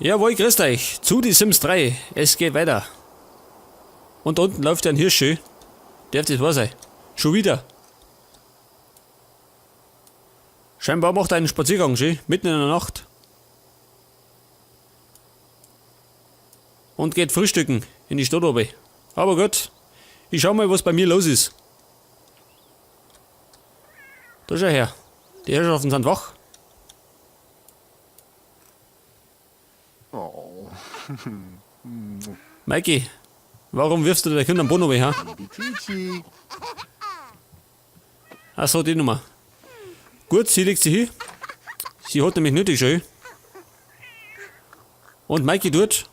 Jawohl, grüßt euch. Zu die Sims 3. Es geht weiter. Und da unten läuft ein Hirsch schön. Darf das wahr sein? Schon wieder. Scheinbar macht er einen Spaziergang schön, mitten in der Nacht. Und geht frühstücken in die Stadt oben. Aber gut, ich schau mal, was bei mir los ist. Da schau her. Die Herrschaften sind wach. Oh. Mikey, warum wirfst du dein Kind am Boden oben, ha? Chichi. Achso, die Nummer. Gut, sie legt sich hin. Sie hat nämlich nötig schon. Und Mikey tut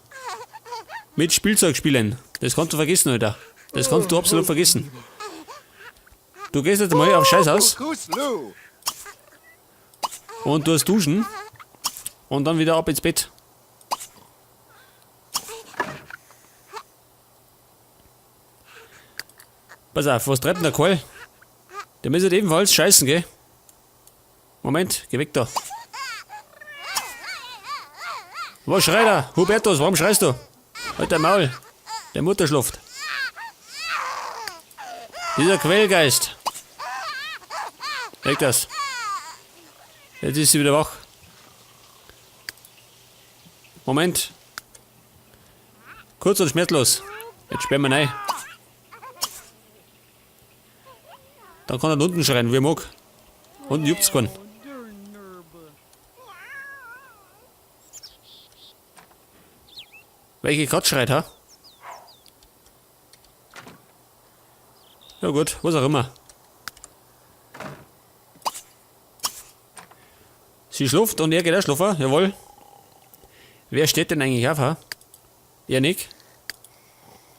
mit Spielzeug spielen. Das kannst du vergessen, Alter. Das kannst du absolut vergessen. Du gehst jetzt mal auf Scheißhaus Kuslu. und tust duschen und dann wieder ab ins Bett. Pass auf, was treibt denn der Karl? Der müsste ebenfalls scheißen, gell? Moment, geh weg da. Was schreit er? Hubertus, warum schreist du? Halt dein Maul. Der Mutter schläft. Dieser Quellgeist. Weg das. Jetzt ist sie wieder wach. Moment. Kurz und schmerzlos. Jetzt sperren wir rein. Dann kann er unten schreien, wie er mag. Unten juckt's keinen. Welche Katze schreit, ha? Ja gut, was auch immer. Sie schläft und er geht auch schlafen, jawohl. Wer steht denn eigentlich auf, ha? Er nicht.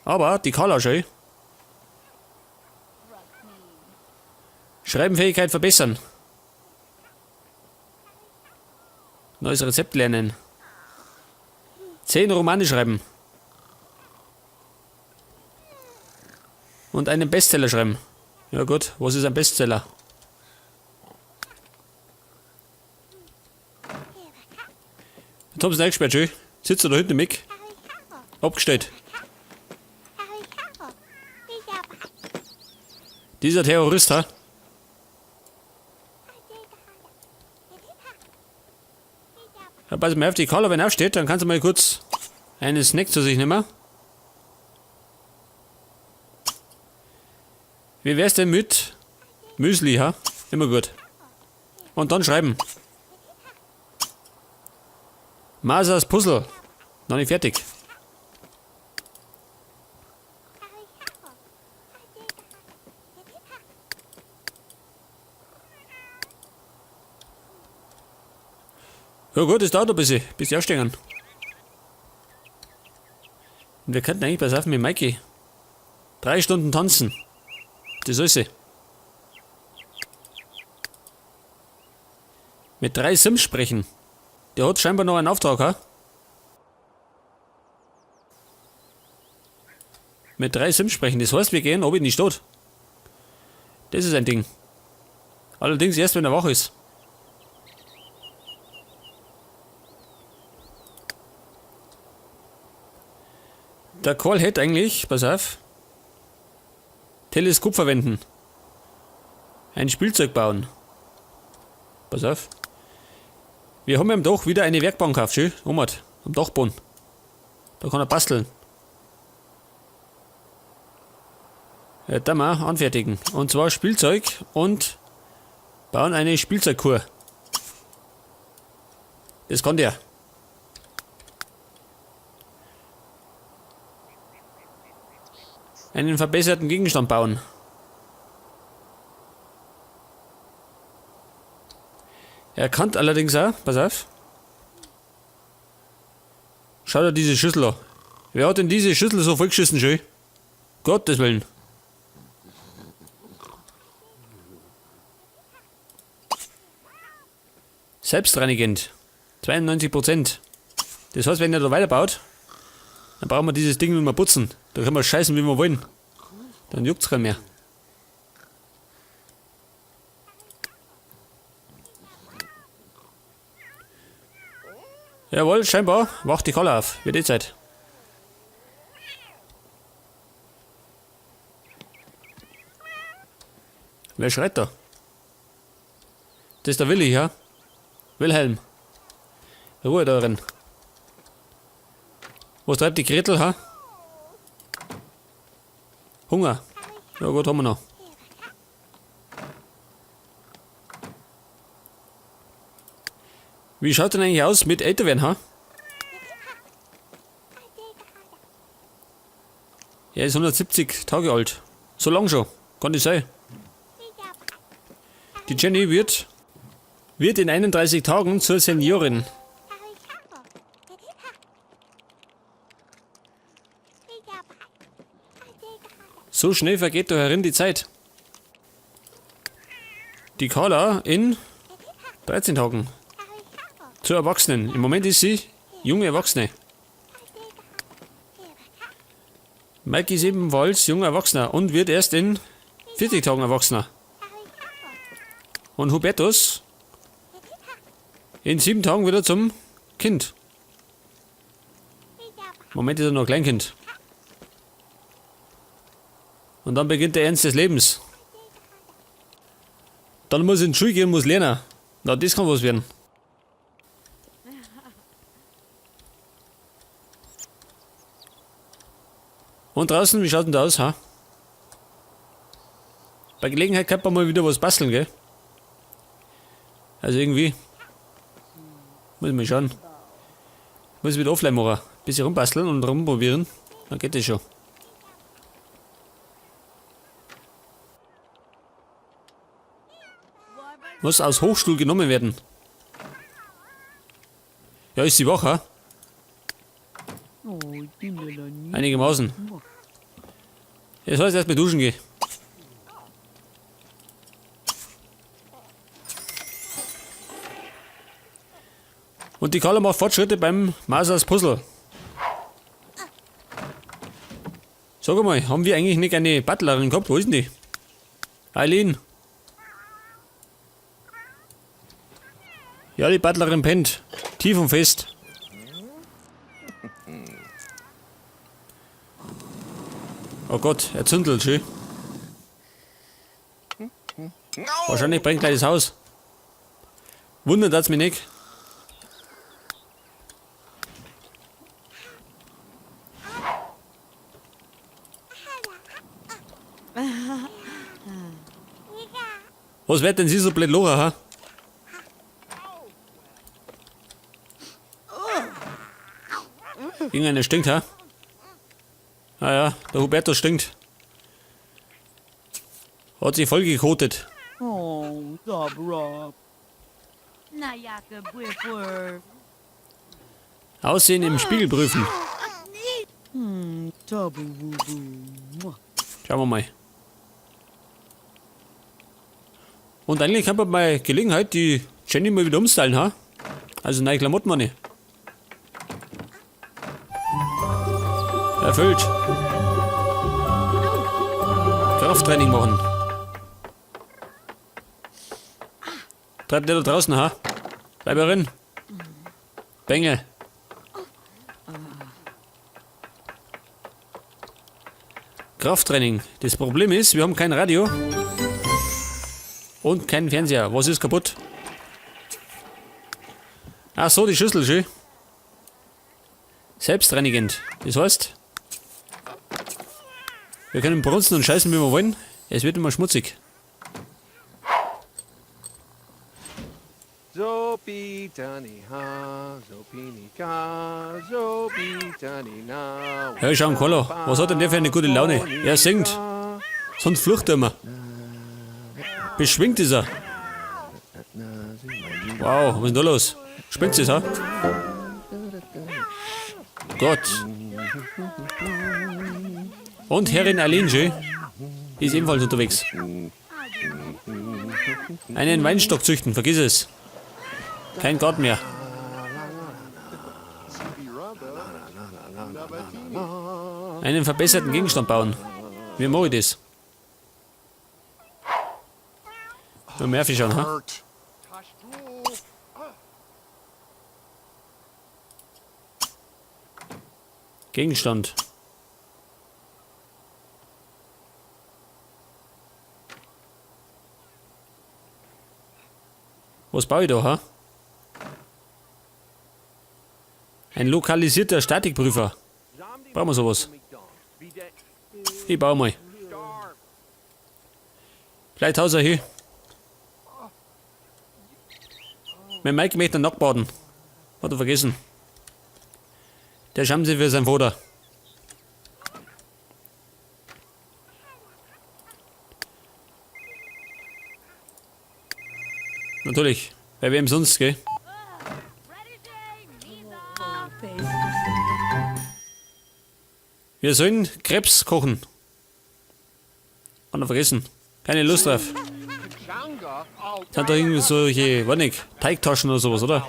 Aber die Carla schon. Schreibenfähigkeit verbessern. Neues Rezept lernen. 10 Romane schreiben. Und einen Bestseller schreiben. Ja gut, was ist ein Bestseller? Jetzt haben sie ihn eingesperrt, schön. Sitzt er da hinten im Mick. Abgestellt. Dieser Terrorist, ha? Ja, pass mal auf, die Carla, wenn er aufsteht, dann kannst du mal kurz einen Snack zu sich nehmen. Wie wär's denn mit Müsli, ha? Immer gut. Und dann schreiben. Masas Puzzle. Noch nicht fertig. Ja gut, es dauert ein bisschen, bis die aufstehen. Und wir könnten eigentlich, pass auf, mit Mikey 3 Stunden tanzen. Das soll sie. Mit 3 Sims sprechen. Der hat scheinbar noch einen Auftrag, ha? Mit 3 Sims sprechen, das heißt, wir gehen oben in die Stadt. Das ist ein Ding. Allerdings erst, wenn er wach ist. Der Karl hätte eigentlich, pass auf, Teleskop verwenden. Ein Spielzeug bauen. Pass auf. Wir haben ihm doch wieder eine Werkbank gekauft, schön, Omat, am Dachboden. Da kann er basteln. Ja, da mal anfertigen. Und zwar Spielzeug und bauen eine Spielzeugkur. Das kann der. Einen verbesserten Gegenstand bauen. Er kann allerdings auch, pass auf. Schau dir diese Schüssel an. Wer hat denn diese Schüssel so vollgeschissen schön? Gottes Willen. Selbstreinigend. 92%. Das heißt, wenn er da weiterbaut, dann brauchen wir dieses Ding nicht mehr putzen. Da können wir scheißen, wie wir wollen. Dann juckt's keinen mehr. Jawohl, scheinbar. Wacht die Kolle auf. Wird eh Zeit. Wer schreit da? Das ist der Willi, ja? Wilhelm. Ruhe darin. Was treibt die Gretel, ha? Hunger. Ja gut, haben wir noch. Wie schaut denn eigentlich aus mit Älterwerden, ha? Er ist 170 Tage alt. So lang schon. Kann das sein? Die Jenny wird in 31 Tagen zur Seniorin. So schnell vergeht da herin die Zeit. Die Carla in 13 Tagen. Zur Erwachsenen. Im Moment ist sie junge Erwachsene. Mike ist ebenfalls junger Erwachsener und wird erst in 40 Tagen Erwachsener. Und Hubertus in 7 Tagen wieder zum Kind. Im Moment ist er noch Kleinkind. Und dann beginnt der Ernst des Lebens. Dann muss er in die Schule gehen und muss lernen. Na, das kann was werden. Und draußen, wie schaut denn da aus, ha? Bei Gelegenheit kann man mal wieder was basteln, gell? Also irgendwie. Muss ich mal schauen. Muss ich wieder offline machen. Ein bisschen rumbasteln und rumprobieren. Dann geht das schon. Muss aus Hochstuhl genommen werden. Ja, ist sie wach, ha? Einigermaßen. Jetzt soll ich erst mal duschen gehen. Und die Carla macht Fortschritte beim Masas Puzzle. Sag mal, haben wir eigentlich nicht eine Butlerin gehabt? Wo ist denn die? Eileen. Ja, die Butlerin pennt. Tief und fest. Oh Gott, er zündelt schön. Wahrscheinlich brennt gleich das Haus. Wundert hat's mich nicht. Was wird denn sie so blöd lachen, ha? Irgendeiner stinkt, ha? Ah ja, der Hubertus stinkt. Hat sich voll gekotet. Oh, Rob. Na ja, Aussehen im Spiegel prüfen. Schauen wir mal. Und eigentlich haben wir bei Gelegenheit die Jenny mal wieder umstylen, ha? Also neue Klamotten meine. Erfüllt. Krafttraining machen. Treibt der da draußen, ha? Bleib herin. Bengel. Krafttraining. Das Problem ist, wir haben kein Radio. Und kein Fernseher. Was ist kaputt? Ach so, die Schüssel, schön. Selbstreinigend. Das heißt, wir können brunzen und scheißen, wie wir wollen. Es wird immer schmutzig. So pitani ha, so pinika, so pitani na. Hey, schau, Carlo, was hat denn der für eine gute Laune? Er singt. Sonst flucht er immer. Beschwingt ist er. Wow, was ist denn da los? Spinnt es, ha? Gott. Und Herrin Eileen schön, ist ebenfalls unterwegs. Einen Weinstock züchten, vergiss es. Kein Garten mehr. Einen verbesserten Gegenstand bauen. Wie mache ich das? Nur mehr Fisch an, ha? Hurt. Tash Rule. Gegenstand. Was baue ich da, ha? Ein lokalisierter Statikprüfer. Brauchen wir sowas? Ich baue mal. Vielleicht haus er hier. Mein Mike möchte nackt baden. Hat er vergessen. Der schämt sich für sein Vater. Natürlich. Bei wem sonst, gell? Wir sollen Krebs kochen. Hat er vergessen. Keine Lust drauf. Changa. Oh, Sind da irgendwie solche, weiß nicht, Teigtaschen oder sowas, oder?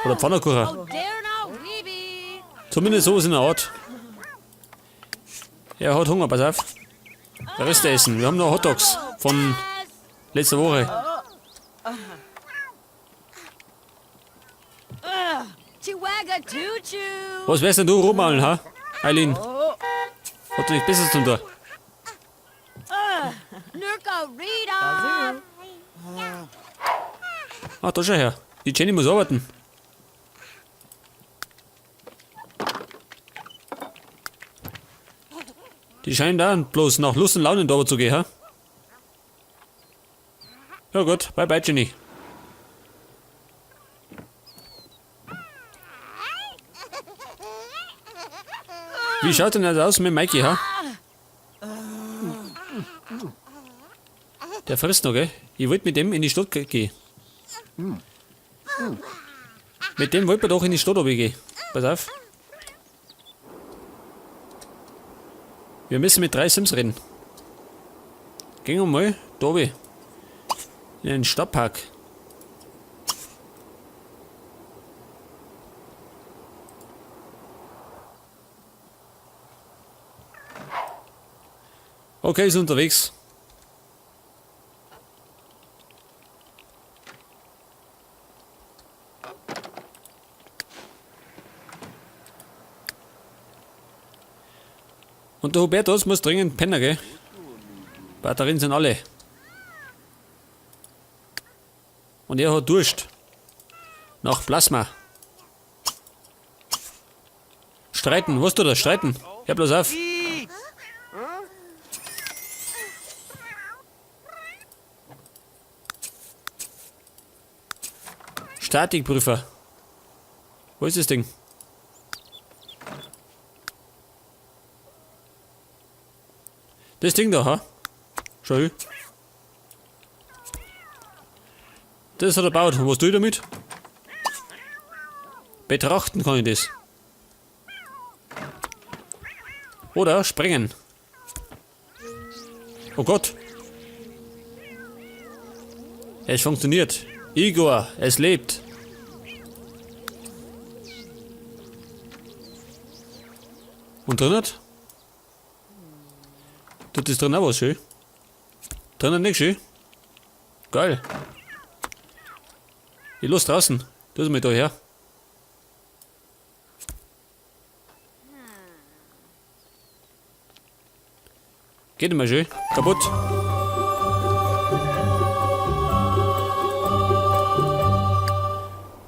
Oder Pfannkuchen. Zumindest sowas in der Art. Er hat Hunger, pass auf. Reste essen. Wir haben noch Hotdogs von letzter Woche. Chihuahua Choo-Choo. Was wärst denn du rummalen, ha? Eileen. Hat du nichts Besseres zu tun da? Nurka Rita. Ah, da schau her. Die Jenny muss arbeiten. Die scheinen da bloß nach Lust und Laune da zu gehen, ha? Ja gut, bye bye Jenny. Wie schaut denn das aus mit Mikey, ha? Der frisst noch, gell? Ich wollte mit dem in die Stadt gehen. Mit dem wollte man doch in die Stadt gehen. Pass auf. Wir müssen mit 3 Sims reden. Gehen wir mal da oben. In den Stadtpark. Okay, ist unterwegs. Und der Hubertus muss dringend pennen, gell? Batterien sind alle. Und er hat Durst. Nach Plasma. Streiten, was tut er? Streiten. Hör bloß auf. Statikprüfer. Wo ist das Ding? Das Ding da, ha? Schau hin. Das hat er gebaut. Und was tue ich damit? Betrachten kann ich das. Oder sprengen. Oh Gott. Es funktioniert. Igor, es lebt. Und drinnen? Tut das drin auch was schön? Drinnen nicht schön? Geil. Ich los draußen. Tu es mir da her. Geht immer schön. Kaputt.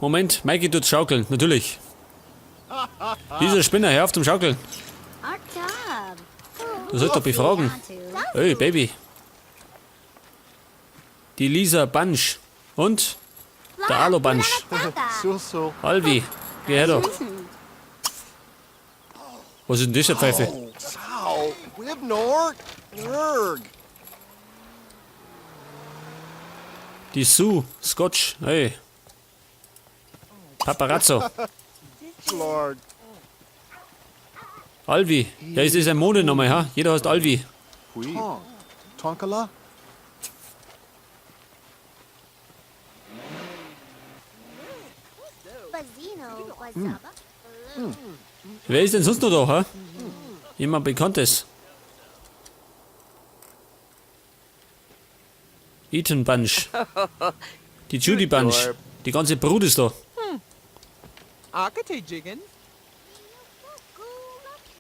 Moment, Mikey tut schaukeln, natürlich. Dieser Spinner, hör auf zum Schaukeln. Du sollst doch befragen. Hey, Baby. Die Lisa Bunch. Und? Der Alo Bunch. So. Alvi, geh her da. Was ist denn das für Pfeife? Ow. Wibnor. Nurg. Die Sue, Scotch, hey. Paparazzo. Lord. Alvi. Ja, ist das ein Modename, ha? Jeder heißt Alvi. Tong. Tonkala. Wer ist denn sonst noch da, ha? Jemand Bekanntes. Ethan Bunch. Die Judy Bunch. Die ganze Brut ist da. Akate Jiggin.